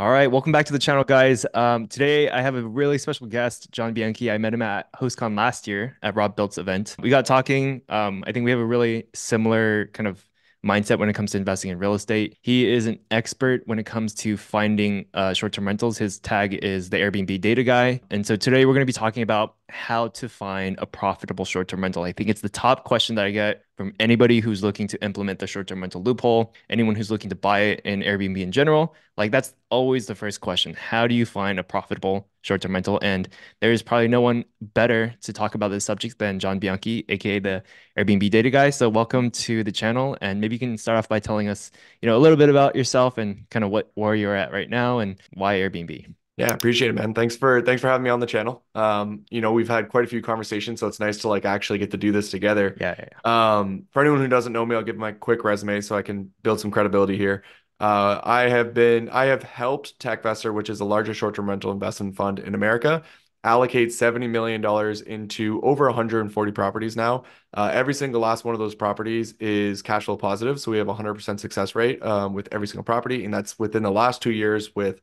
All right, welcome back to the channel, guys. Today I have a really special guest, John Bianchi. I met him at HostCon last year at Rob Built's event. We got talking. I think we have a really similar kind of mindset when it comes to investing in real estate. He is an expert when it comes to finding short-term rentals. His tag is the Airbnb data guy. And so today we're going to be talking about how to find a profitable short-term rental. I think it's the top question that I get from anybody who's looking to implement the short-term rental loophole, anyone who's looking to buy it in Airbnb in general. Like that's always the first question. How do you find a profitable short-term rental? And there's probably no one better to talk about this subject than John Bianchi, aka the Airbnb data guy. So welcome to the channel, and maybe you can start off by telling us, a little bit about yourself and kind of where you're at right now and why Airbnb. Yeah, appreciate it, man. Thanks for having me on the channel. We've had quite a few conversations, so it's nice to like actually get to do this together. Yeah, yeah, yeah. For anyone who doesn't know me, I'll give my quick resume so I can build some credibility here. I have helped TechVestor, which is the largest short-term rental investment fund in America, allocate $70 million into over 140 properties now. Every single last one of those properties is cash flow positive, so we have a 100% success rate with every single property, and that's within the last 2 years with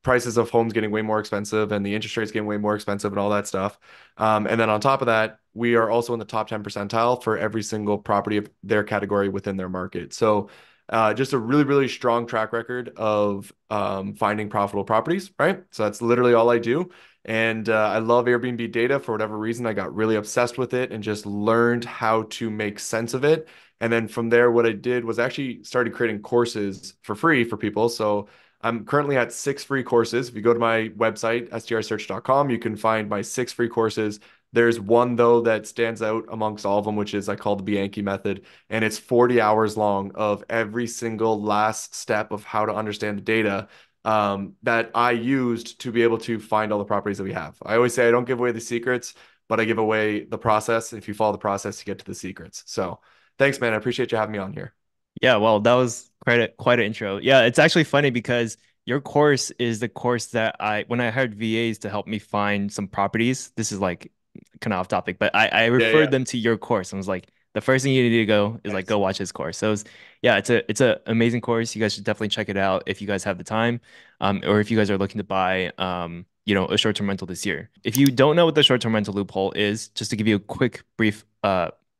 prices of homes getting way more expensive and the interest rates getting way more expensive and all that stuff. And then on top of that, we are also in the top 10 percentile for every single property of their category within their market. So just a really, really strong track record of finding profitable properties, right? So that's literally all I do. And I love Airbnb data for whatever reason. I got really obsessed with it and just learned how to make sense of it. And then from there, what I did was actually started creating courses for free for people. So I'm currently at 6 free courses. If you go to my website, STRSearch.com, you can find my 6 free courses. There's one though that stands out amongst all of them, which is I call the Bianchi method, and it's 40 hours long of every single last step of how to understand the data that I used to be able to find all the properties that we have. I always say I don't give away the secrets, but I give away the process. If you follow the process, you get to the secrets. So thanks, man. I appreciate you having me on here. Yeah, well, that was quite an intro. Yeah, it's actually funny because your course is the course that when I hired VAs to help me find some properties. This is like kind of off topic, but I Yeah, referred yeah. them to your course and was like, the first thing you need to go is like Nice. go watch his course. So yeah, it's a amazing course. You guys should definitely check it out if you guys have the time, or if you guys are looking to buy a short-term rental this year. If you don't know what the short-term rental loophole is, just to give you a quick brief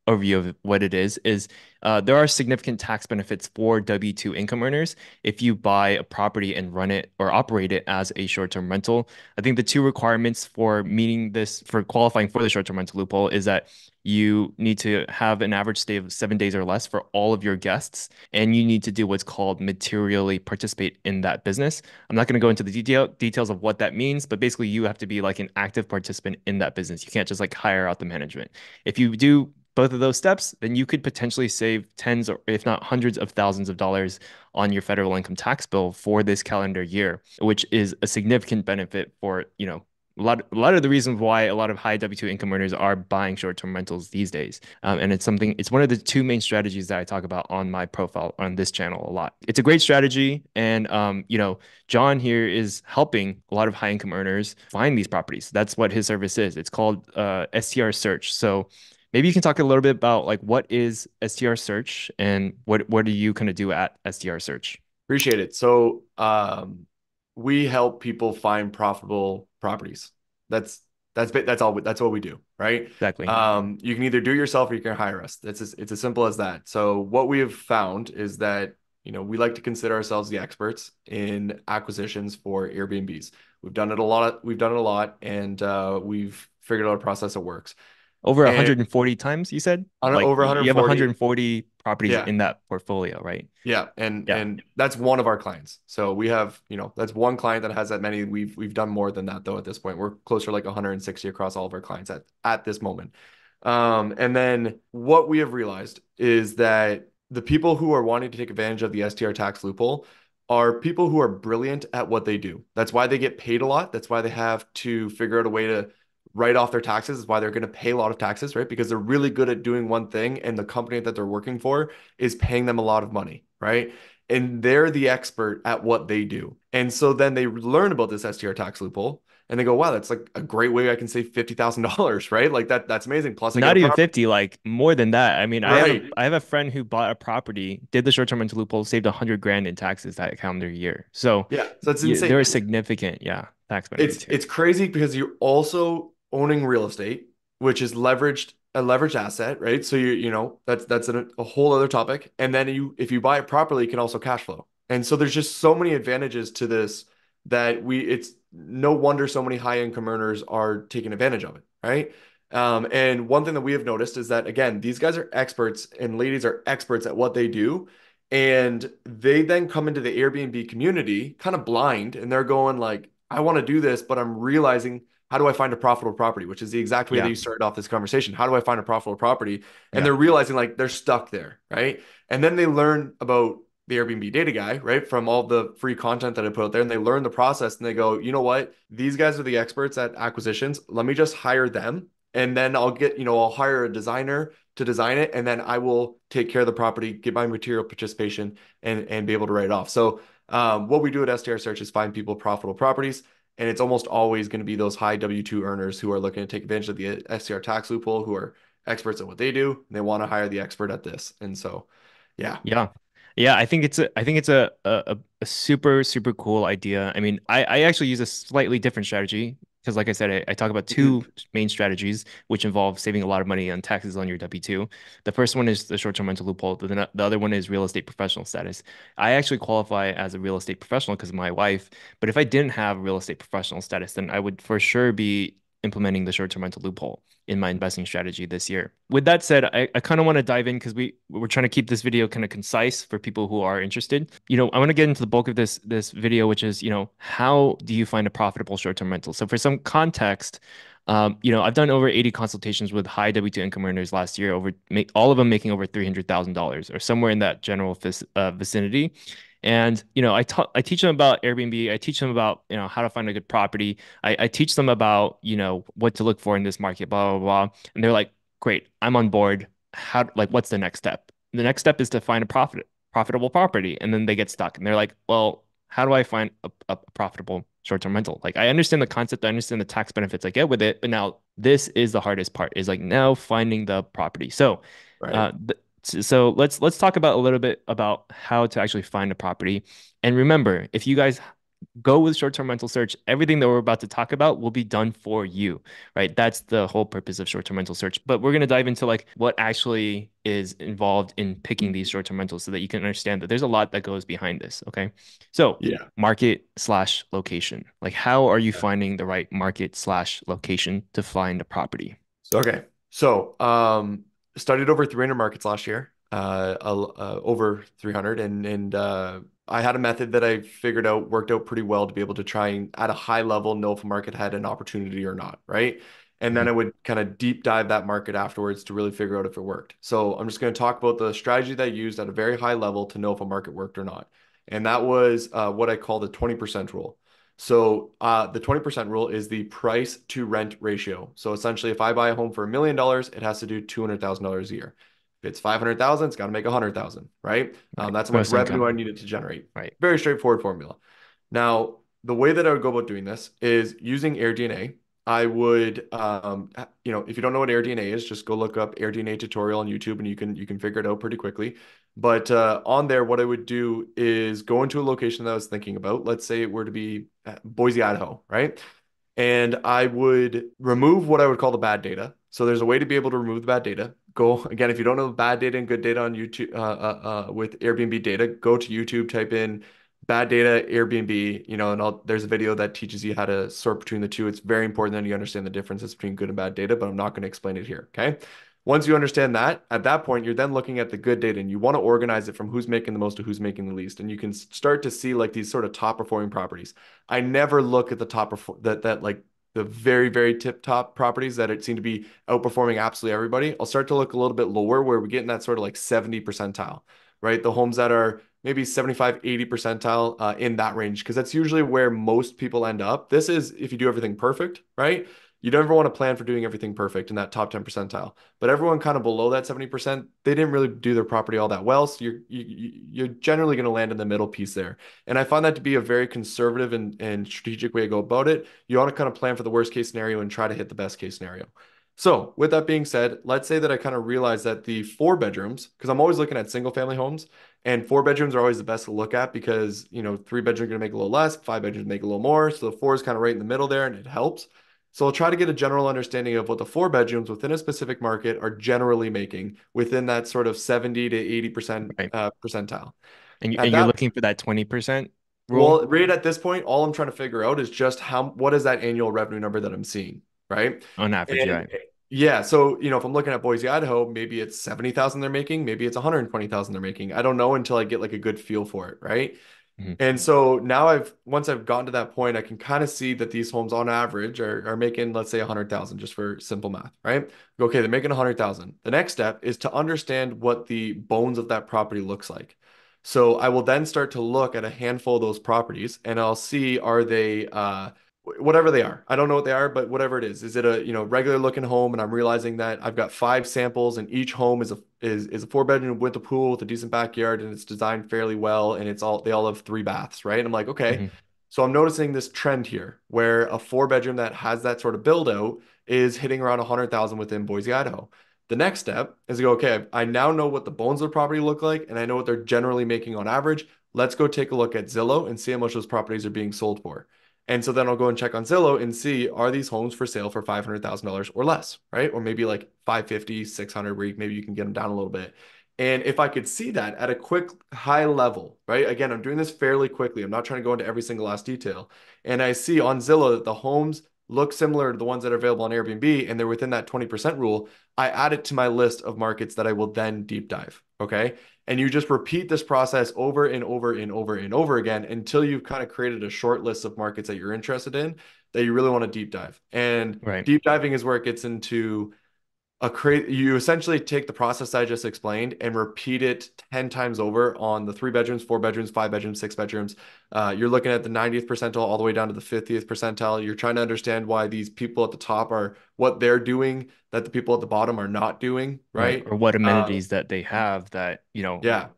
overview of what it is there are significant tax benefits for W-2 income earners if you buy a property and run it or operate it as a short-term rental. I think the two requirements for meeting this, for qualifying for the short-term rental loophole, is that you need to have an average stay of 7 days or less for all of your guests, and you need to do what's called materially participate in that business. I'm not going to go into the details of what that means, but basically you have to be like an active participant in that business. You can't just like hire out the management. If you do both of those steps, then you could potentially save tens or if not hundreds of thousands of dollars on your federal income tax bill for this calendar year, which is a significant benefit for, a lot of the reasons why a lot of high W-2 income earners are buying short-term rentals these days. And it's one of the two main strategies that I talk about on my profile on this channel a lot. It's a great strategy. And, John here is helping a lot of high income earners find these properties. That's what his service is. It's called STR Search. So maybe you can talk a little bit about like what is STR Search and what do you kind of do at STR Search? Appreciate it. So, we help people find profitable properties. That's that's what we do, right? Exactly. You can either do it yourself or you can hire us. It's as simple as that. So, what we have found is that we like to consider ourselves the experts in acquisitions for Airbnbs. We've done it a lot, and we've figured out a process that works. Over And 140 times, you said? on Like over you have 140, 140 properties yeah. in that portfolio, right? Yeah, and Yeah. and that's one of our clients. So we have, that's one client that has that many. We've done more than that though at this point. We're closer to like 160 across all of our clients at this moment. And then what we have realized is that the people who are wanting to take advantage of the STR tax loophole are people who are brilliant at what they do. That's why they get paid a lot. That's why they have to figure out a way to write off their taxes. Is why they're going to pay a lot of taxes, right? Because they're really good at doing one thing, and the company that they're working for is paying them a lot of money, right? And they're the expert at what they do. And so then they learn about this STR tax loophole and they go, wow, that's like a great way I can save $50,000, right? Like that's amazing. Plus I get a Not even property. 50, like more than that. I mean, Right. I have a friend who bought a property, did the short-term rental loophole, saved 100 grand in taxes that calendar year. So Yeah. So it's yeah, insane. there are significant, yeah, tax It's benefits here. it's crazy because you're also owning real estate, which is a leveraged asset, right? So that's a whole other topic. And then if you buy it properly, you can also cash flow. And so there's just so many advantages to this that it's no wonder so many high income earners are taking advantage of it, right? And one thing that we have noticed is that again, these guys are experts and ladies are experts at what they do. And they then come into the Airbnb community kind of blind and they're going like, I want to do this, but I'm realizing how do I find a profitable property, which is the exact way that Yeah, you started off this conversation. How do I find a profitable property? And yeah, they're realizing like they're stuck there, right? And then they learn about the Airbnb data guy, right? From all the free content that I put out there, and they learn the process and they go, you know what? These guys are the experts at acquisitions. Let me just hire them. And then I'll hire a designer to design it, and then I will take care of the property, get my material participation, and be able to write it off. So what we do at STR Search is find people profitable properties. And it's almost always going to be those high W-2 earners who are looking to take advantage of the STR tax loophole, who are experts at what they do. And they want to hire the expert at this. And so, yeah. yeah. Yeah, I think it's a super, super cool idea. I mean, I actually use a slightly different strategy because like I said, I talk about two Mhm. main strategies which involve saving a lot of money on taxes on your W-2. The first one is the short-term rental loophole. The other one is real estate professional status. I actually qualify as a real estate professional because of my wife, but if I didn't have real estate professional status, then I would for sure be implementing the short-term rental loophole in my investing strategy this year. With that said, I kind of want to dive in because we're trying to keep this video kind of concise for people who are interested. I want to get into the bulk of this video, which is, how do you find a profitable short-term rental? So for some context, I've done over 80 consultations with high W-2 income earners last year, all of them making over $300,000 or somewhere in that general vicinity. And I teach them about Airbnb. I teach them about how to find a good property. I teach them about what to look for in this market, blah blah blah. And they're like, "Great, I'm on board. What's the next step?" The next step is to find a profitable property, and then they get stuck, and they're like, "Well, how do I find a profitable short-term rental?" Like, I understand the concept, I understand the tax benefits I get with it, but now this is the hardest part, is like now finding the property. So, Right. uh, th so let's talk about a little bit about how to actually find a property. And remember, if you guys go with short-term rental search, everything that we're about to talk about will be done for you, right? That's the whole purpose of short-term rental search. But we're going to dive into like what actually is involved in picking these short-term rentals so that you can understand that there's a lot that goes behind this. Okay. So Yeah. market slash location. Like, how are you finding the right market slash location to find a property? Okay. So, studied over 300 markets last year, over 300, and I had a method that I figured out worked out pretty well to be able to try and at a high level know if a market had an opportunity or not, right? And then Mhm. I would kind of deep dive that market afterwards to really figure out if it worked. So I'm just going to talk about the strategy that I used at a very high level to know if a market worked or not. And that was what I call the 20% rule. So the 20% rule is the price to rent ratio. So essentially, if I buy a home for $1 million, it has to do $200,000 a year. If it's 500,000, it's got to make 100,000, right? Right. That's how much Gross revenue I income. needed to generate. Right. Very straightforward formula. Now, the way that I would go about doing this is using AirDNA. I would, if you don't know what AirDNA is, just go look up AirDNA tutorial on YouTube, and you can figure it out pretty quickly. But on there, what I would do is go into a location that I was thinking about. Let's say it were to be Boise, Idaho, right? And I would remove what I would call the bad data. So there's a way to be able to remove the bad data. Go again, if you don't know the bad data and good data on YouTube with Airbnb data, go to YouTube, type in bad data Airbnb, and there's a video that teaches you how to sort between the two. It's very important that you understand the differences between good and bad data, but I'm not going to explain it here. Okay. Once you understand that, at that point, you're then looking at the good data and you want to organize it from who's making the most to who's making the least. And you can start to see like these sort of top performing properties. I never look at the that like the very, very tip top properties that it seem to be outperforming absolutely everybody. I'll start to look a little bit lower where we get in that sort of like 70 percentile, right? The homes that are maybe 75, 80 percentile in that range, because that's usually where most people end up. This is if you do everything perfect, right? You never want to plan for doing everything perfect in that top 10 percentile. But everyone kind of below that 70%, they didn't really do their property all that well. So you're generally going to land in the middle piece there. And I find that to be a very conservative and strategic way to go about it. You want to kind of plan for the worst case scenario and try to hit the best case scenario. So, with that being said, let's say that I kind of realize that the four bedrooms, because I'm always looking at single family homes, and four bedrooms are always the best to look at because, three bedrooms are going to make a little less, five bedrooms make a little more. So the four is kind of right in the middle there and it helps. So I'll try to get a general understanding of what the four bedrooms within a specific market are generally making within that sort of 70 to 80% Right. percentile. And At you're that looking for that 20% rule well, right at this point, all I'm trying to figure out is just what is that annual revenue number that I'm seeing, right? on average, And yeah. yeah, so if I'm looking at Boise, Idaho, maybe it's 70,000 they're making, maybe it's 120,000 they're making. I don't know until I get like a good feel for it, right? Mhm. And so now once I've gotten to that point, I can kind of see that these homes on average are making, let's say 100,000 just for simple math, right? Okay, they're making 100,000. The next step is to understand what the bones of that property looks like. So I will then start to look at a handful of those properties and I'll see are they whatever they are. I don't know what they are, but whatever it is it a regular looking home and I'm realizing that I've got five samples and each home is a four bedroom with a pool with a decent backyard and it's designed fairly well and they all have three baths, right? And I'm like, okay. Mhm. So I'm noticing this trend here where a four bedroom that has that sort of build out is hitting around 100,000 within Boise, Idaho. The next step is to go, okay, I now know what the bones of the property look like and I know what they're generally making on average. Let's go take a look at Zillow and see how much those properties are being sold for. And so then I'll go and check on Zillow and see are these homes for sale for $500,000 or less, right? Or maybe like 550, 600 where maybe you can get them down a little bit. And if I could see that at a quick high level, right? Again, I'm doing this fairly quickly. I'm not trying to go into every single last detail. And I see on Zillow that the homes look similar to the ones that are available on Airbnb and they're within that 20% rule. I add it to my list of markets that I will then deep dive. Okay. And you just repeat this process over and over and over and over again until you've kind of created a short list of markets that you're interested in that you really want to deep dive. And Right. deep diving is where it gets into you essentially take the process I just explained and repeat it 10 times over on the three bedrooms, four bedrooms, five bedrooms, six bedrooms. You're looking at the 90th percentile all the way down to the 50th percentile. You're trying to understand why these people at the top are what they're doing that the people at the bottom are not doing, Right. right? Or what Uh, amenities that they have that, yeah,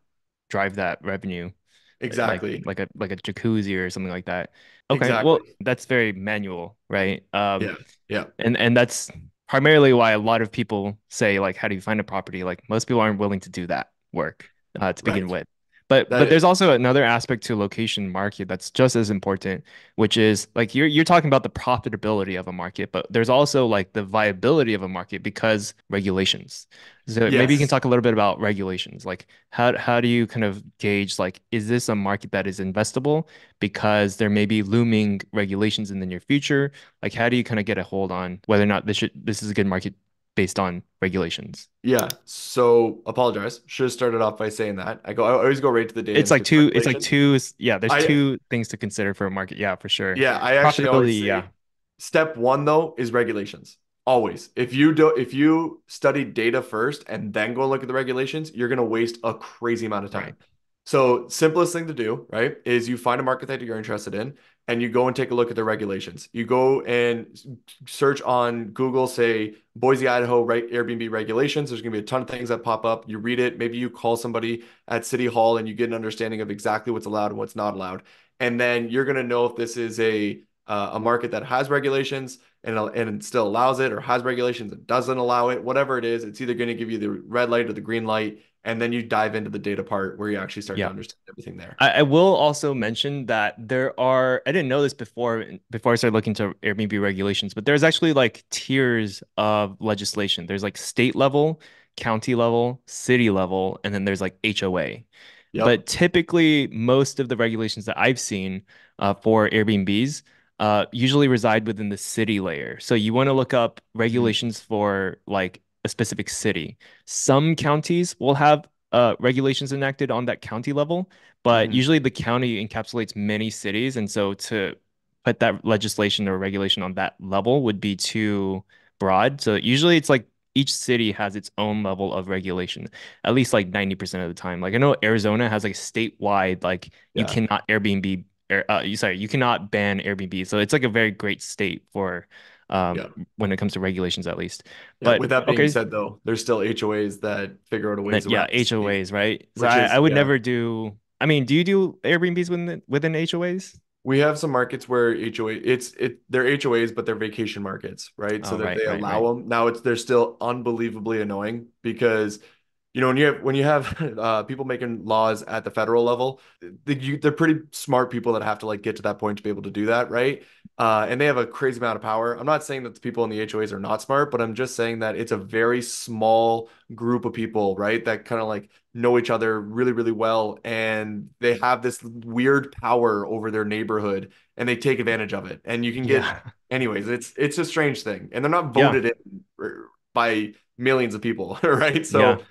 drive that revenue, like exactly. like a jacuzzi or something like that. Okay, well, Exactly. that's very manual, right? Yeah. Yeah. And that's primarily why a lot of people say like, how do you find a property? Like most people aren't willing to do that work to begin Right. with. But That there's also another aspect to location market that's just as important, which is like you're talking about the profitability of a market, but there's also like the viability of a market because regulations. So maybe you can yes. talk a little bit about regulations. Like how do you kind of gauge like is this a market that is investable because there may be looming regulations in the near future? Like how do you kind of get a hold on whether or not this is a good market based on regulations? Yeah. So apologize. Should have started off by saying that. I always go right to the data It's and like skip two, it's like regulations. two, yeah, there's I two things to consider for a market. Yeah, for sure. Yeah, I actually always Profitability, yeah, say step one though is regulations. Always. If you study data first and then go look at the regulations, you're gonna waste a crazy amount of right. time. So simplest thing to do, right, is you find a market that you're interested in and you go and take a look at the regulations. You go and search on Google, say Boise, Idaho, right, Airbnb regulations. There's gonna be a ton of things that pop up. You read it, maybe you call somebody at City Hall and you get an understanding of exactly what's allowed and what's not allowed. And then you're going to know if this is a market that has regulations and it still allows it or has regulations and doesn't allow it, whatever it is, it's either going to give you the red light or the green light. And then you dive into the data part where you actually start to Yeah. understand everything there. I will also mention that I didn't know this before I started looking to Airbnb regulations, but there's actually like tiers of legislation. There's like state level, county level, city level, and then there's like HOA. Yep. But typically, most of the regulations that I've seen for Airbnbs usually reside within the city layer. So you want to look up Mhm. regulations for like a specific city. Some counties will have regulations enacted on that county level, but Mhm. usually the county encapsulates many cities, and so to put that legislation or regulation on that level would be too broad. So usually it's like each city has its own level of regulation, at least like 90% of the time. Like I know Arizona has like statewide, like you Yeah. cannot Airbnb, you cannot ban Airbnb. So it's like a very great state for Yeah. when it comes to regulations, at least. Yeah. But With that being okay, said, though, there's still HOAs that figure out a and then, ways yeah, around the city, HOAs, right? So which I is, would yeah. never do. I mean, do you do Airbnbs within HOAs? We have some markets where they're HOAs, but they're vacation markets, right? So Oh, that right, they right, allow right. them. Now they're still unbelievably annoying because when you have people making laws at the federal level, they're pretty smart people that have to like get to that point to be able to do that, right? And they have a crazy amount of power. I'm not saying that the people in the HOAs are not smart, but I'm just saying that it's a very small group of people, right? That kind of like know each other really, really well, and they have this weird power over their neighborhood, and they take advantage of it. And you can get, Yeah, anyways, it's a strange thing, and they're not yeah, voted in by millions of people, right? yeah. So.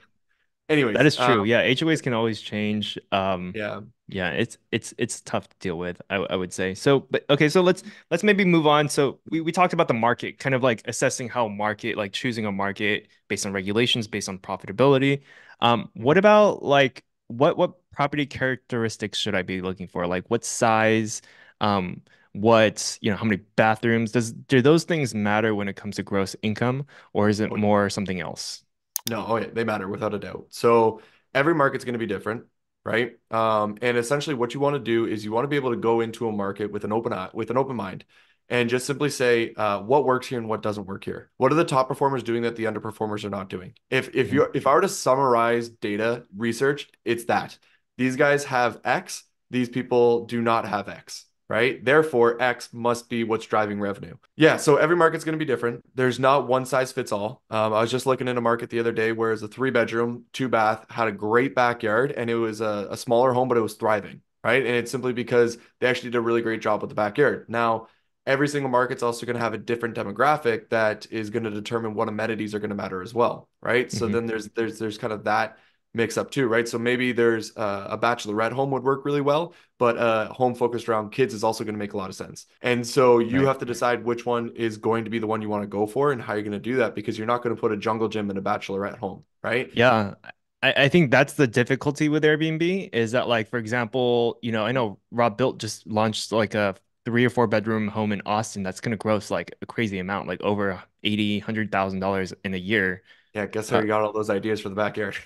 That Anyways, is true. Yeah, HOAs can always change. yeah. Yeah, it's tough to deal with, I would say. So, but okay, so let's maybe move on. So we talked about the market, kind of like assessing how market, like choosing a market based on regulations, based on profitability. What Mhm. about like what property characteristics should I be looking for? Like what size, what, how many bathrooms? Do those things matter when it comes to gross income, or is it Oh, more something else? no, oh yeah, they matter without a doubt. So every market's going to be different, right? And essentially what you want to do is you want to be able to go into a market with an open eye, with an open mind, and just simply say what works here and what doesn't work here. What are the top performers doing that the underperformers are not doing? If I were to summarize data research, it's that these guys have X, these people do not have X. Right? Therefore, X must be what's driving revenue. Yeah, so every market's going to be different. There's not one size fits all. I was just looking in a market the other day where it's a 3 bedroom, 2 bath, had a great backyard, and it was a smaller home, but it was thriving, right? And it's simply because they actually did a really great job with the backyard. Now, every single market's also going to have a different demographic that is going to determine what amenities are going to matter as well, right? So Hmm. then there's kind of that mix up too, right? So maybe there's a bachelorette home would work really well, but home focused around kids is also going to make a lot of sense. And so you Right. have to decide which one is going to be the one you want to go for and how you're going to do that because you're not going to put a jungle gym in a bachelorette home, right? Yeah, I think that's the difficulty with Airbnb is that, like, for example, I know Rob Built just launched like a 3 or 4 bedroom home in Austin that's gonna gross like a crazy amount, like over 80, $100,000 in a year. Yeah, guess how Uh, you got all those ideas for the backyard.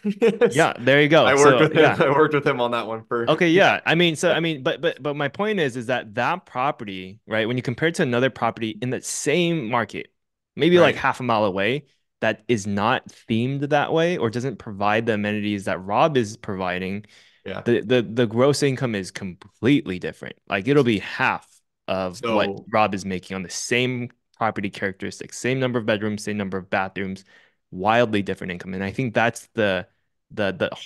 yeah, there you go. I worked So with him. yeah. I worked with him on that one for Okay, yeah, yeah. But my point is that that property, right, when you compare it to another property in that same market, maybe like right. half a mile away, that is not themed that way or doesn't provide the amenities that Rob is providing, Yeah. the gross income is completely different. Like it'll be half of what So Rob is making on the same property characteristics, same number of bedrooms, same number of bathrooms, wildly different income. And I think that's the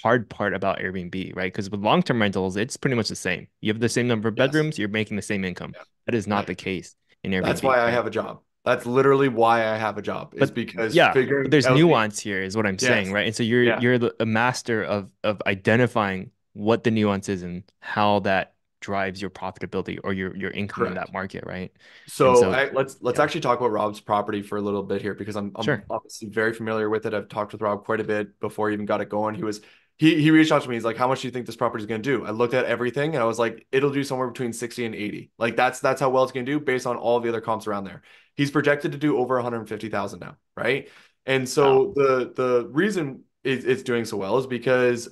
hard part about Airbnb, right? Because with long-term rentals, it's pretty much the same. You have the same number of yes. bedrooms, you're making the same income. Yeah. That is not That the case in that's Airbnb, why I right? have a job. That's literally why I have a job is But because yeah, but figuring there's out the nuance here, is what I'm saying, yes. right? And so you're Yeah. you're a master of identifying what the nuance is and how that drives your profitability or your income in that Correct. market, right? And So so let's yeah, actually talk about Rob's property for a little bit here because I'm sure. obviously very familiar with it. I've talked with Rob quite a bit before he even got it going. He reached out to me. He's like, "How much do you think this property is going to do?" I looked at everything and I was like, "It'll do somewhere between 60 and 80. Like that's how well it's going to do based on all the other comps around there." He's projected to do over 150,000 now, right? And Wow. so the reason it's doing so well is because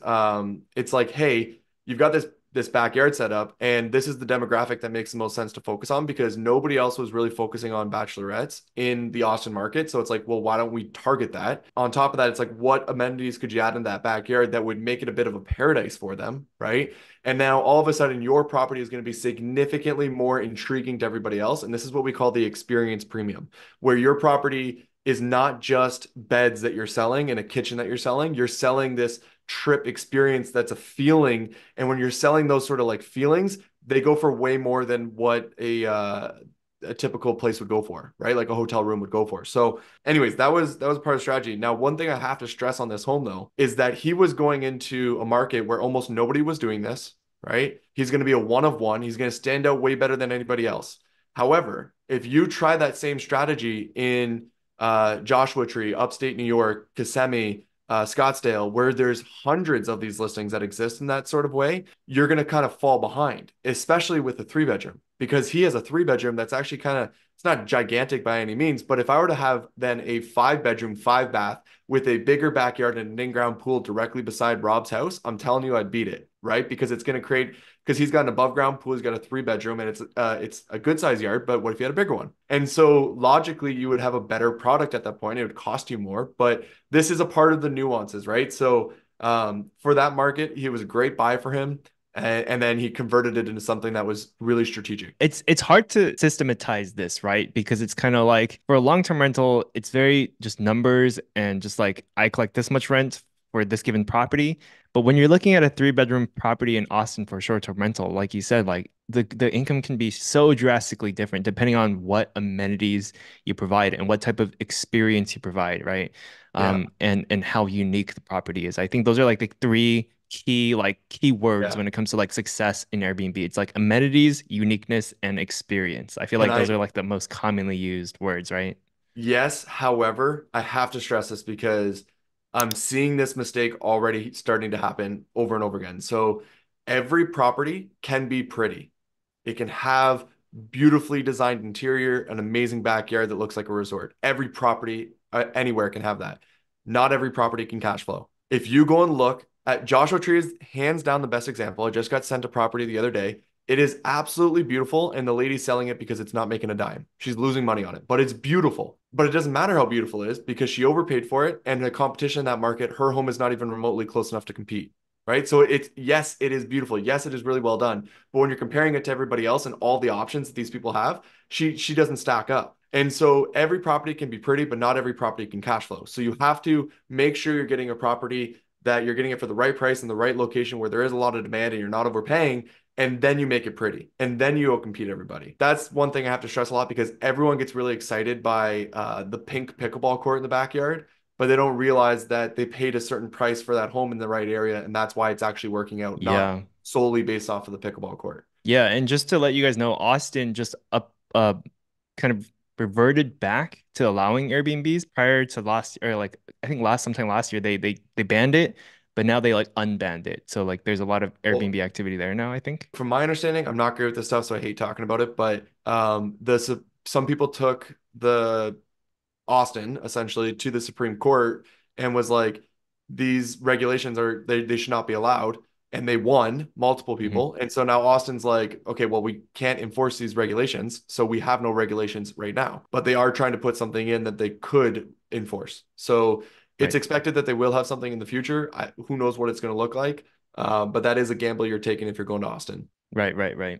it's like, hey, you've got this backyard setup, and this is the demographic that makes the most sense to focus on because nobody else was really focusing on bachelorettes in the Austin market. So it's like, well, why don't we target that? On top of that, it's like, what amenities could you add in that backyard that would make it a bit of a paradise for them, right? And now all of a sudden, your property is going to be significantly more intriguing to everybody else. And this is what we call the experience premium, where your property is not just beds that you're selling and a kitchen that you're selling this trip experience that's a feeling, and when you're selling those sort of like feelings, they go for way more than what a typical place would go for, right? Like a hotel room would go for. So, anyways, that was part of the strategy. Now, one thing I have to stress on this home though is that he was going into a market where almost nobody was doing this, right? He's going to be a one of one. He's going to stand out way better than anybody else. However, if you try that same strategy in Joshua Tree, upstate New York, Kissimmee, Scottsdale, where there's hundreds of these listings that exist in that sort of way, you're going to kind of fall behind, especially with the 3 bedroom. because he has a 3 bedroom that's actually kind of, it's not gigantic by any means, but if I were to have then a 5 bedroom, 5 bath with a bigger backyard and an in-ground pool directly beside Rob's house, I'm telling you, I'd beat it, right? Because it's going to create, because he's got an above ground pool, he's got a 3 bedroom, and it's a good size yard. But what if you had a bigger one? And so logically, you would have a better product at that point. It would cost you more, but this is a part of the nuances, right? So for that market, he was a great buy for him. And then he converted it into something that was really strategic. It's hard to systematize this, right? Because it's kind of like for a long-term rental, it's very just numbers and just like I collect this much rent for this given property. But when you're looking at a three-bedroom property in Austin for a short-term rental, like you said, like the income can be so drastically different depending on what amenities you provide and what type of experience you provide, right? Yeah. And how unique the property is. I think those are like the three key words Yeah. when it comes to like success in Airbnb. It's like amenities, uniqueness, and experience. I feel And like those I, are like the most commonly used words, right? yes, however, I have to stress this because I'm seeing this mistake already starting to happen over and over again. So every property can be pretty. It can have beautifully designed interior, an amazing backyard that looks like a resort. Every property anywhere can have that. Not every property can cash flow. If you go and look at Joshua Tree is hands down the best example. I just got sent a property the other day. It is absolutely beautiful, and the lady's selling it because it's not making a dime. She's losing money on it, but it's beautiful. But it doesn't matter how beautiful it is because she overpaid for it, and the competition in that market, her home is not even remotely close enough to compete. Right. So it's, yes, it is beautiful. Yes, it is really well done. But when you're comparing it to everybody else and all the options that these people have, she doesn't stack up. And so every property can be pretty, but not every property can cash flow. So you have to make sure you're getting a property that you're getting it for the right price in the right location where there is a lot of demand and you're not overpaying. And then you make it pretty, and then you outcompete everybody. That's one thing I have to stress a lot because everyone gets really excited by the pink pickleball court in the backyard, but they don't realize that they paid a certain price for that home in the right area, and that's why it's actually working out, not Yeah. solely based off of the pickleball court. Yeah, and just to let you guys know, Austin just up kind of reverted back to allowing Airbnbs prior to last or like I think last sometime last year they banned it, but now they like unbanned it. So like there's a lot of Well, Airbnb activity there now, I think. from my understanding, I'm not great with this stuff, so I hate talking about it. But some people took the Austin essentially to the Supreme Court and was like, these regulations are they should not be allowed. And they won multiple Mhm. people. And so now Austin's like, okay, well, we can't enforce these regulations. So we have no regulations right now. But they are trying to put something in that they could enforce. So it's Right. expected that they will have something in the future. Who knows what it's going to look like? But that is a gamble you're taking if you're going to Austin. Right.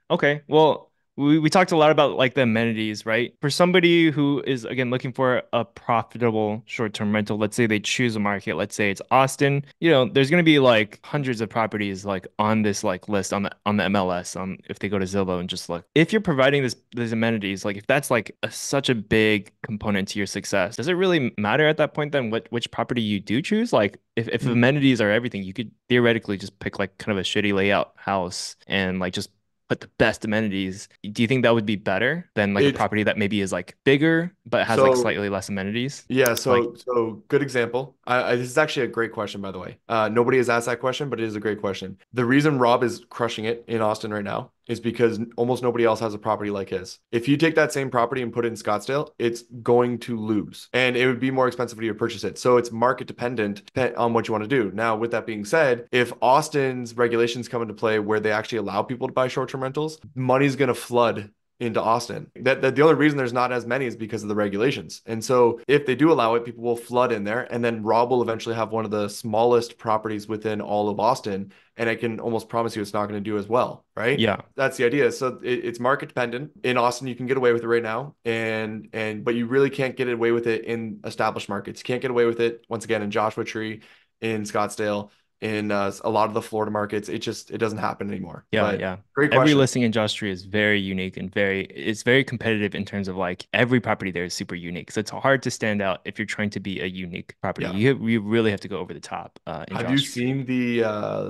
Okay. Well, we talked a lot about like the amenities, right? For somebody who is again looking for a profitable short-term rental, let's say they choose a market, let's say it's Austin, there's going to be like hundreds of properties like on this like list on the MLS if they go to Zillow and just look. If you're providing these amenities, like if that's like such a big component to your success, does it really matter at that point then which property you do choose? Like if amenities are everything, you could theoretically just pick like kind of a shitty layout house and like just put the best amenities. Do you think that would be better than like a It's property that maybe is like bigger but has like so slightly less amenities? Yeah, Like, so good example. This is actually a great question, by the way. Nobody has asked that question, but it is a great question. The reason Rob is crushing it in Austin right now is because almost nobody else has a property like his. If you take that same property and put it in Scottsdale, it's going to lose, and it would be more expensive for you to purchase it. So it's market dependent on what you want to do. Now, with that being said, if Austin's regulations come into play where they actually allow people to buy short-term rentals, money's going to flood into Austin. That the only reason there's not as many is because of the regulations. And so if they do allow it, people will flood in there. And then Rob will eventually have one of the smallest properties within all of Austin. And I can almost promise you it's not going to do as well, right? yeah, That's the idea. So it's market dependent. In Austin, you can get away with it right now. And but you really can't get away with it in established markets. You can't get away with it once again in Joshua Tree, in Scottsdale, in a lot of the Florida markets. It doesn't happen anymore. yeah, But yeah. great Every question. listing in Josh Tree is very unique and it's very competitive in terms of like every property there is super unique. So it's hard to stand out if you're trying to be a unique property. Yeah. You really have to go over the top in Have you Josh Tree. seen the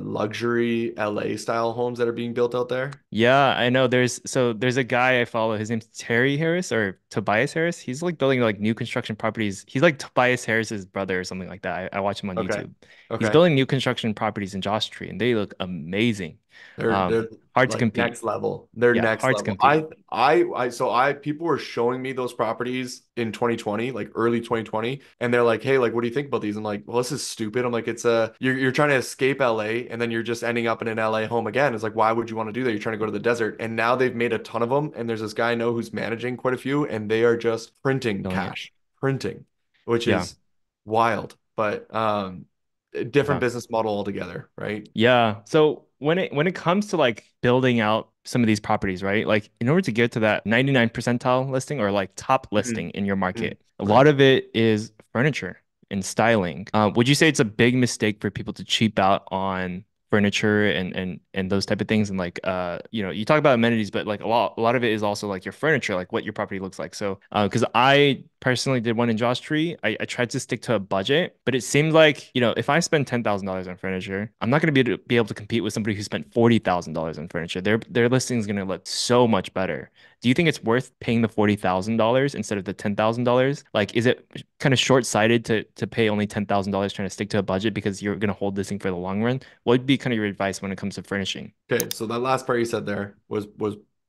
luxury LA style homes that are being built out there? Yeah, I know. There's a guy I follow. His name's Terry Harris or Tobias Harris. He's like building like new construction properties. He's like Tobias Harris's brother or something like that. I watch him on Okay. YouTube. He's Okay. building new construction properties in Josh Tree, and they look amazing. They're Hard to like compete. next level. They're Yeah, next hard to level. compete. I people were showing me those properties in 2020, like early 2020, and they're like, "Hey, like, what do you think about these?" I'm like, "Well, this is stupid." I'm like, you're trying to escape LA, and then you're just ending up in an LA home again. It's like, why would you want to do that? You're trying to go to the desert, and now they've made a ton of them, and there's this guy I know who's managing quite a few, and they are just printing Killing it. cash, printing, which Yeah. is wild, but a different Yeah. business model altogether, right? Yeah. So when it comes to like building out some of these properties, right? Like in order to get to that 99 percentile listing or like top Mhm. listing in your Mhm. market, a lot Right. of it is furniture and styling. Would you say it's a big mistake for people to cheap out on furniture and those type of things? And like you talk about amenities, but like a lot of it is also like your furniture, like what your property looks like. So because I personally did one in Josh Tree, I tried to stick to a budget, but it seemed like, if I spend $10,000 on furniture, I'm not going to be able to compete with somebody who spent $40,000 on furniture. Their listing is going to look so much better. Do you think it's worth paying the $40,000 instead of the $10,000? Like, is it kind of short-sighted to pay only $10,000 trying to stick to a budget because you're going to hold this thing for the long run? What would be kind of your advice when it comes to furnishing? Okay, so that last part you said there was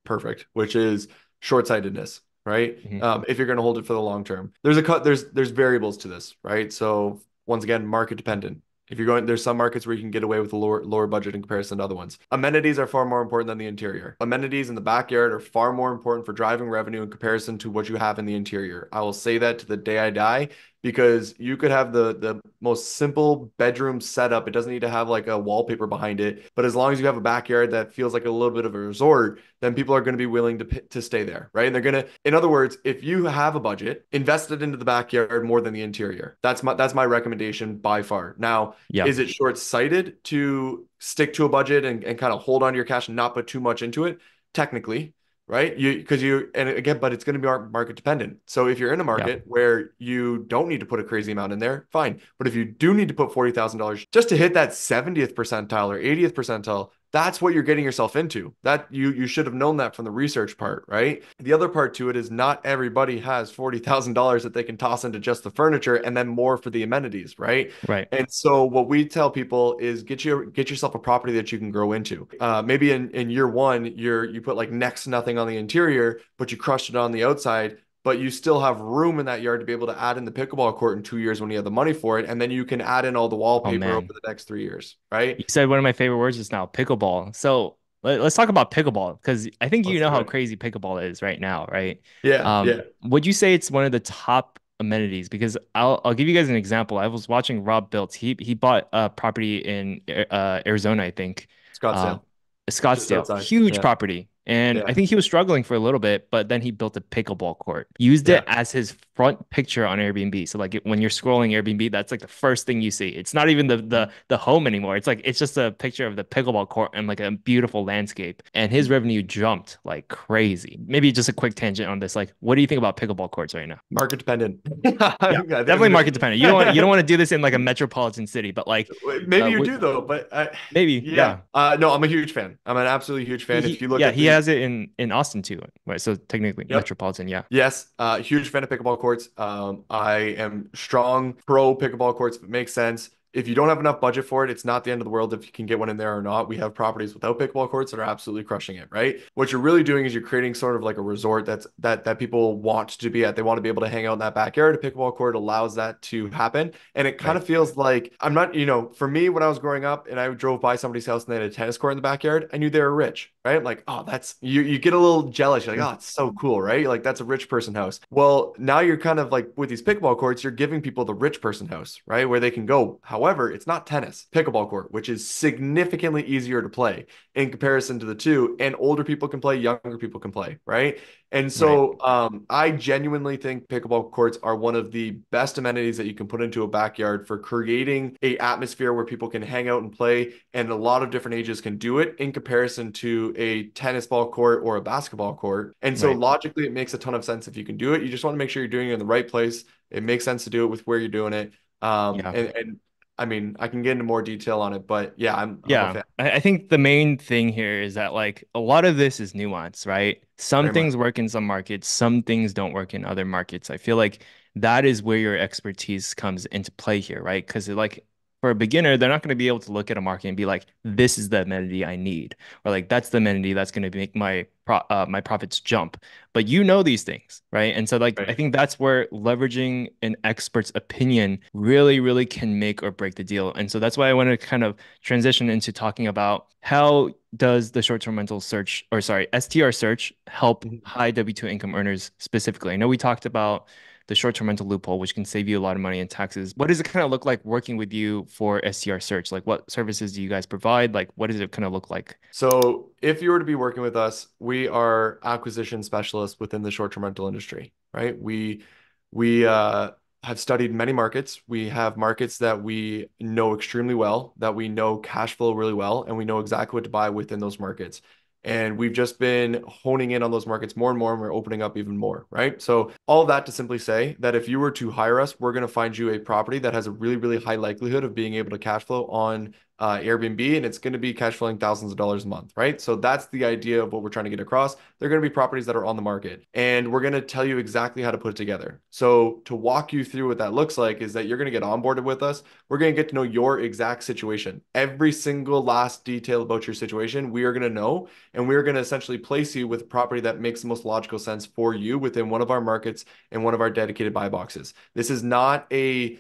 perfect, which is short-sightedness, right? Hmm. If you're going to hold it for the long term, there's variables to this, right? So once again, market dependent. If you're going, there's some markets where you can get away with a lower budget in comparison to other ones. Amenities are far more important than the interior. Amenities in the backyard are far more important for driving revenue in comparison to what you have in the interior. I will say that to the day I die, because you could have the most simple bedroom setup. It doesn't need to have like a wallpaper behind it, but as long as you have a backyard that feels like a little bit of a resort, then people are going to be willing to stay there, right? And they're going to, in other words, if you have a budget, invest it into the backyard more than the interior. That's my recommendation by far. Now, Yeah, is it short-sighted to stick to a budget and kind of hold on to your cash and not put too much into it? Technically, right? And again, but it's going to be market dependent. So if you're in a yeah, market where you don't need to put a crazy amount in there, fine. But if you do need to put $40,000 just to hit that 70th percentile or 80th percentile, that's what you're getting yourself into. That you should have known that from the research part, right? The other part to it is not everybody has $40,000 that they can toss into just the furniture and then more for the amenities, right? right. And so what we tell people is get yourself a property that you can grow into. Maybe in year one, you put like next to nothing on the interior, but you crushed it on the outside. But you still have room in that yard to be able to add in the pickleball court in 2 years when you have the money for it, and then you can add in all the Oh wallpaper over man. the next 3 years, right? You said one of my favorite words just now, pickleball. So let's talk about pickleball because I think you Let's know do how it. crazy pickleball is right now, right? Yeah, yeah. Would you say it's one of the top amenities? Because I'll give you guys an example. I was watching Rob Built. He bought a property in Arizona, I think. Um, Scottsdale, just Scottsdale, outside. huge Yeah, property. And I yeah. think he was struggling for a little bit, but then he built a pickleball court, used it Yeah. as his front picture on Airbnb. So like when you're scrolling Airbnb, that's like the first thing you see. It's not even the home anymore. It's just a picture of the pickleball court and like a beautiful landscape. And his revenue jumped like crazy. Maybe just a quick tangent on this. Like, what do you think about pickleball courts right now? Market dependent. Yeah, I definitely mean, market dependent. You don't want to do this in like a metropolitan city, but like, maybe you would do though, but maybe yeah. yeah. No, I'm a huge fan. I'm an absolutely huge fan. If you look Yeah, at he the, has it in Austin too, right? So technically yep. metropolitan, yeah. Yes, huge fan of pickleball courts. I am strong pro pickleball courts if it makes sense. If you don't have enough budget for it, it's not the end of the world if you can get one in there or not. We have properties without pickleball courts that are absolutely crushing it, right? What you're really doing is you're creating sort of like a resort that people want to be at. They want to be able to hang out in that backyard. A pickleball court allows that to happen. And it kind Right. of feels like I'm not, for me, when I was growing up and I drove by somebody's house and they had a tennis court in the backyard, I knew they were rich, right? Like, oh, that's you get a little jealous. You're like, oh, it's so cool, right? Like that's a rich person house. Well, now you're kind of like with these pickleball courts, you're giving people the rich person house, right? Where they can go. However, it's not tennis, pickleball court, which is significantly easier to play in comparison to the two. And older people can play, younger people can play, right? And Right. so I genuinely think pickleball courts are one of the best amenities that you can put into a backyard for creating a atmosphere where people can hang out and play, and a lot of different ages can do it in comparison to a tennis ball court or a basketball court. And so Right. logically, it makes a ton of sense if you can do it. You just want to make sure you're doing it in the right place. It makes sense to do it with where you're doing it. Yeah. And I mean, I can get into more detail on it, but yeah, I'm a Yeah. fan I think the main thing here is that like a lot of this is nuance, right? Some very much. things work in some markets, some things don't work in other markets. I feel like that is where your expertise comes into play here, right? Because like for a beginner, they're not going to be able to look at a market and be like, this is the amenity I need, or like that's the amenity that's going to make my profits jump. But you know these things, right? And so like I Right. think that's where leveraging an expert's opinion really, really can make or break the deal. And so that's why I want to kind of transition into talking about how does the short-term rental search, or sorry, STR search help Mhm. high W-2 income earners specifically? I know we talked about the short-term rental loophole, which can save you a lot of money in taxes. What does it kind of look like working with you for STR search? Like what services do you guys provide? Like what does it kind of look like? So if you were to be working with us, we are acquisition specialists within the short-term rental industry, right? We have studied many markets. We have markets that we know extremely well, that we know cash flow really well, and we know exactly what to buy within those markets. And we've just been honing in on those markets more and more, and we're opening up even more, right? So all of that to simply say that if you were to hire us, we're going to find you a property that has a really, really high likelihood of being able to cash flow on Airbnb, and it's going to be cash flowing thousands of dollars a month, right? So that's the idea of what we're trying to get across. They're going to be properties that are on the market, and we're going to tell you exactly how to put it together. So to walk you through what that looks like is that you're going to get onboarded with us. We're going to get to know your exact situation. Every single last detail about your situation, we are going to know, and we're going to essentially place you with a property that makes the most logical sense for you within one of our markets and one of our dedicated buy boxes. This is not a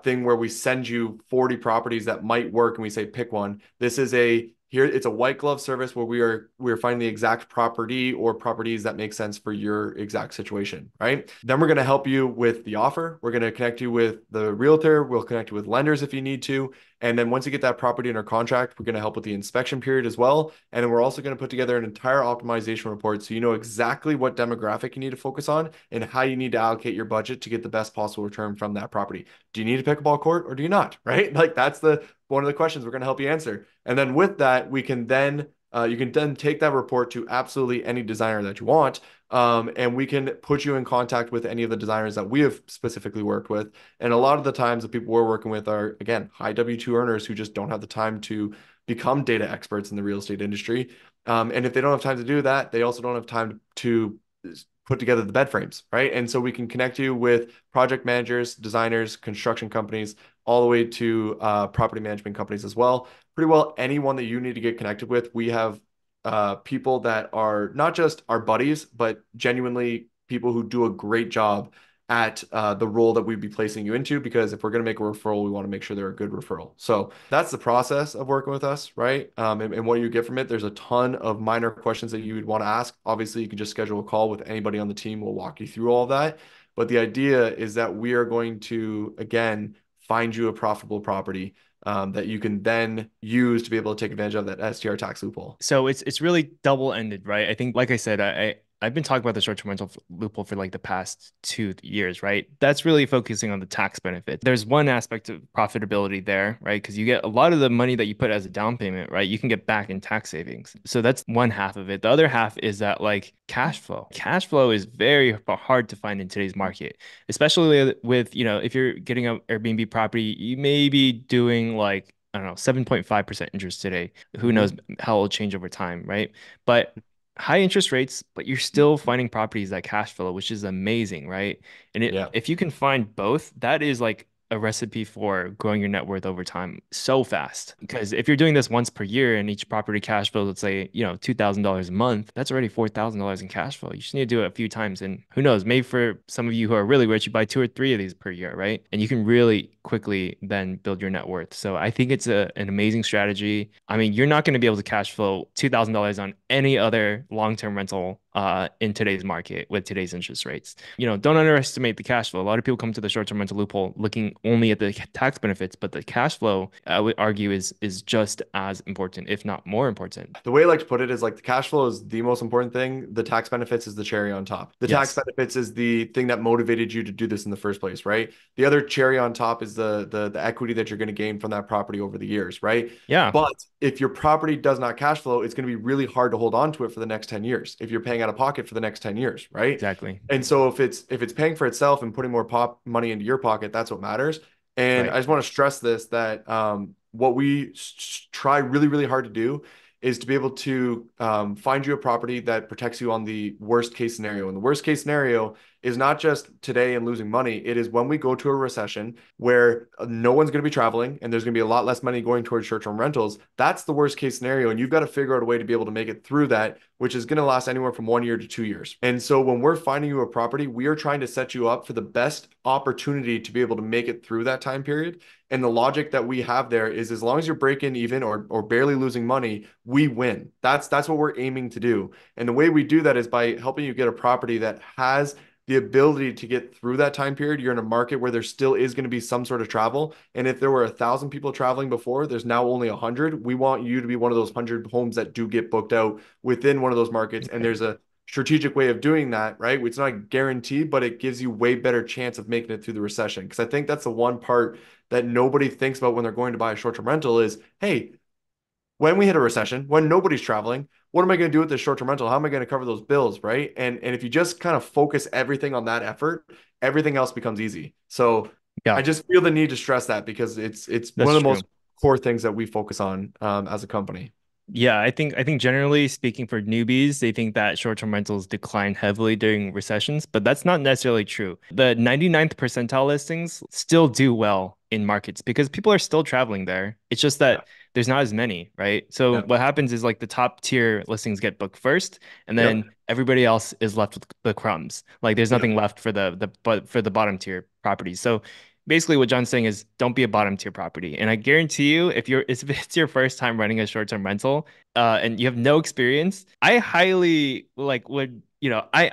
thing where we send you 40 properties that might work and we say pick one. This is a here it's a white glove service where we are finding the exact property or properties that make sense for your exact situation, right? Then we're going to help you with the offer. We're going to connect you with the realtor. We'll connect you with lenders if you need to. And then once you get that property under contract, we're going to help with the inspection period as well. And then we're also going to put together an entire optimization report so you know exactly what demographic you need to focus on and how you need to allocate your budget to get the best possible return from that property. Do you need a pickleball court or do you not? Right? Like that's the one of the questions we're going to help you answer. And then with that, we can then you can then take that report to absolutely any designer that you want. And we can put you in contact with any of the designers that we have specifically worked with. And a lot of the times the people we're working with are, again, high W-2 earners who just don't have the time to become data experts in the real estate industry. And if they don't have time to do that, they also don't have time to put together the bed frames, right? And so we can connect you with project managers, designers, construction companies, all the way to property management companies as well. Pretty well anyone that you need to get connected with. We have people that are not just our buddies, but genuinely people who do a great job at the role that we'd be placing you into. Because if we're going to make a referral, we want to make sure they're a good referral. So that's the process of working with us, right? And what you get from it, there's a ton of minor questions that you would want to ask. Obviously, you can just schedule a call with anybody on the team. We'll walk you through all of that. But the idea is that we are going to, again, find you a profitable property that you can then use to be able to take advantage of that STR tax loophole. So it's really double-ended, right? I think, like I said, I've been talking about the short-term rental loophole for like the past 2 years, right? That's really focusing on the tax benefit. There's one aspect of profitability there, right? Because you get a lot of the money that you put as a down payment, right? You can get back in tax savings. So that's one half of it. The other half is that like cash flow. Cash flow is very hard to find in today's market, especially with, if you're getting an Airbnb property, you may be doing like I don't know, 7.5% interest today. Who knows Mhm. how it'll change over time, right? But high interest rates, but you're still finding properties that cash flow, which is amazing, right? And Yeah. if you can find both, that is like a recipe for growing your net worth over time so fast. Because if you're doing this once per year and each property cash flow, let's say, $2,000 a month, that's already $4,000 in cash flow. You just need to do it a few times. And who knows, maybe for some of you who are really rich, you buy two or three of these per year, right? And you can really quickly then build your net worth. So I think it's an amazing strategy. I mean, you're not going to be able to cash flow $2,000 on any other long-term rental in today's market with today's interest rates. Don't underestimate the cash flow. A lot of people come to the short-term rental loophole looking only at the tax benefits, but the cash flow, I would argue, is just as important, if not more important. The way I like to put it is like the cash flow is the most important thing. The tax benefits is the cherry on top. The tax Yes. benefits is the thing that motivated you to do this in the first place, right? The other cherry on top is the equity that you're going to gain from that property over the years, right? Yeah, But if your property does not cash flow, it's going to be really hard to hold on to it for the next 10 years if you're paying out of pocket for the next 10 years, right? exactly. And so if it's paying for itself and putting more pop money into your pocket, that's what matters. And Right. I just want to stress this that what we try really, really hard to do is to be able to find you a property that protects you on the worst case scenario. And the worst case scenario is not just today and losing money. It is when we go to a recession where no one's going to be traveling and there's going to be a lot less money going towards short-term rentals. That's the worst case scenario. And you've got to figure out a way to be able to make it through that, which is going to last anywhere from 1 year to 2 years. And so when we're finding you a property, we are trying to set you up for the best opportunity to be able to make it through that time period. And the logic that we have there is as long as you're breaking even or barely losing money, we win. That's what we're aiming to do. And the way we do that is by helping you get a property that has the ability to get through that time period. You're in a market where there still is going to be some sort of travel. And if there were 1,000 people traveling before, there's now only 100. We want you to be one of those 100 homes that do get booked out within one of those markets. And Right. there's a strategic way of doing that, right? It's not guaranteed, but it gives you way better chance of making it through the recession. Because I think that's the one part that nobody thinks about when they're going to buy a short-term rental is, hey, when we hit a recession, when nobody's traveling, what am I going to do with this short-term rental? How am I going to cover those bills, right? And if you just kind of focus everything on that effort, everything else becomes easy. So Yeah, I just feel the need to stress that because it's one that's of the true. most core things that we focus on as a company. Yeah, I think generally speaking for newbies, they think that short-term rentals decline heavily during recessions, but that's not necessarily true. The 99th percentile listings still do well in markets because people are still traveling there. It's just Yeah. that there's not as many, right? So Yeah. what happens is like the top tier listings get booked first, and Yep. then everybody else is left with the crumbs. Like there's Yep. nothing left for the bottom tier properties. So basically what John's saying is don't be a bottom tier property. And I guarantee you, if it's your first time running a short-term rental, and you have no experience, I highly like would, I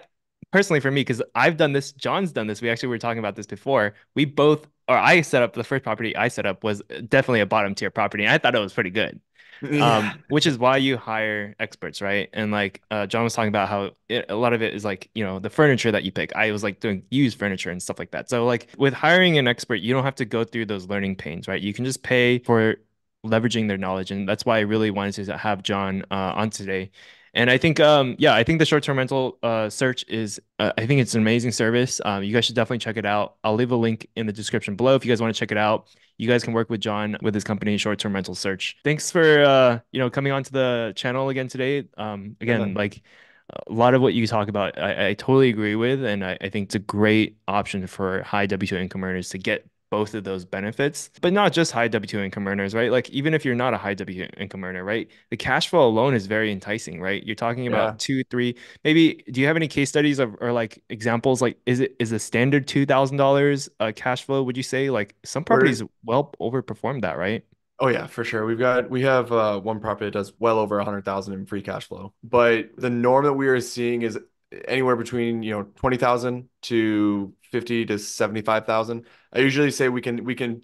personally for me, because I've done this, John's done this. We actually were talking about this before. We both, or I set up the first property I set up was definitely a bottom tier property. And I thought it was pretty good. Yeah. Which is why you hire experts, right? And like John was talking about how a lot of it is like, the furniture that you pick. I was like doing used furniture and stuff like that. So like with hiring an expert, you don't have to go through those learning pains, right? You can just pay for leveraging their knowledge. And that's why I really wanted to have John on today. And I think, yeah, I think the short-term rental search is, I think it's an amazing service. You guys should definitely check it out. I'll leave a link in the description below if you guys want to check it out. You guys can work with John with his company, Short-Term Rental Search. Thanks for coming onto the channel again today. Yeah, Again, man. like a lot of what you talk about, I totally agree with, and I think it's a great option for high W2 income earners to get both of those benefits, but not just high W2 income earners, right? Like even if you're not a high W income earner, right? The cash flow alone is very enticing, right? You're talking about Yeah. two, three, maybe. Do you have any case studies of or like examples? Like, is a standard $2,000 cash flow? Would you say like some We're properties well overperform that, right? Oh yeah, for sure. We have one property that does well over 100,000 in free cash flow. But the norm that we are seeing is anywhere between, 20,000 to 50 to 75,000. I usually say we can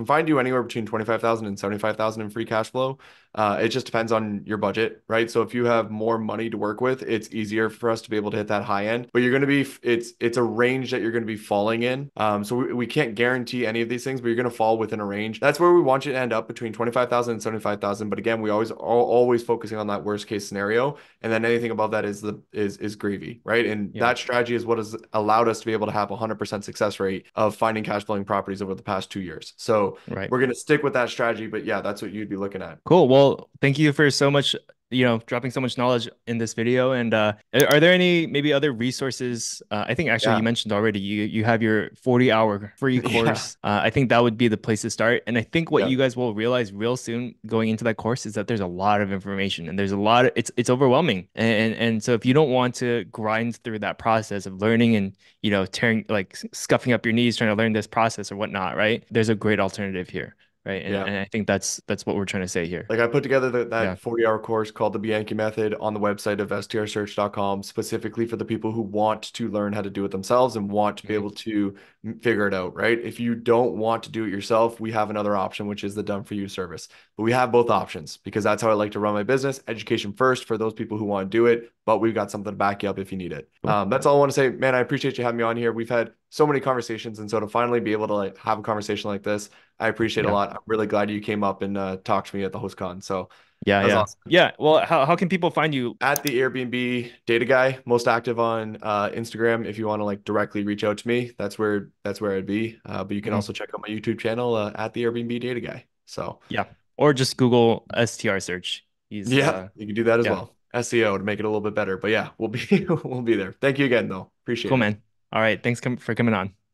find you anywhere between 25,000 and 75,000 in free cash flow. It just depends on your budget, right? So if you have more money to work with, it's easier for us to be able to hit that high end. But you're going to be it's a range that you're going to be falling in. So we can't guarantee any of these things, but you're going to fall within a range. That's where we want you to end up between 25,000 and 75,000. But again, we always focusing on that worst case scenario, and then anything above that is gravy, right? And Yeah, that strategy is what has allowed us to be able to have a 100% success rate of finding cash flowing properties over the past 2 years. So right. we're going to stick with that strategy, but yeah, that's what you'd be looking at. Cool. Well, thank you for so much, dropping so much knowledge in this video. And are there any maybe other resources? I think actually you Yeah. mentioned already you have your 40-hour free Yeah. course. I think that would be the place to start. And I think what Yeah. you guys will realize real soon going into that course is that there's a lot of information and there's a lot of it's overwhelming. And so if you don't want to grind through that process of learning and tearing like scuffing up your knees trying to learn this process or whatnot, right? There's a great alternative here. Right. And, Yeah. and I think that's what we're trying to say here. Like I put together that Yeah. 40-hour course called the Bianchi Method on the website of STRSearch.com specifically for the people who want to learn how to do it themselves and want to be Mhm. able to figure it out, right? If you don't want to do it yourself, we have another option, which is the done for you service. But we have both options because that's how I like to run my business. Education first for those people who want to do it, but we've got something to back you up if you need it. Cool. That's all I want to say. Man, I appreciate you having me on here. We've had so many conversations, and so to finally be able to like have a conversation like this, I appreciate a Yeah. lot. I'm really glad you came up and talked to me at the HostCon. So Yeah. that was Yeah. awesome. Yeah. Well, how can people find you? At the Airbnb data guy, most active on Instagram. If you want to like directly reach out to me, that's where I'd be. But you can Mhm. also check out my YouTube channel at the Airbnb data guy. So Yeah. Or just Google STR search. He's Yeah, you can do that as yeah, well. SEO to make it a little bit better. But yeah, we'll be we'll be there. Thank you again though. Appreciate cool it. man. All right, thanks for coming on.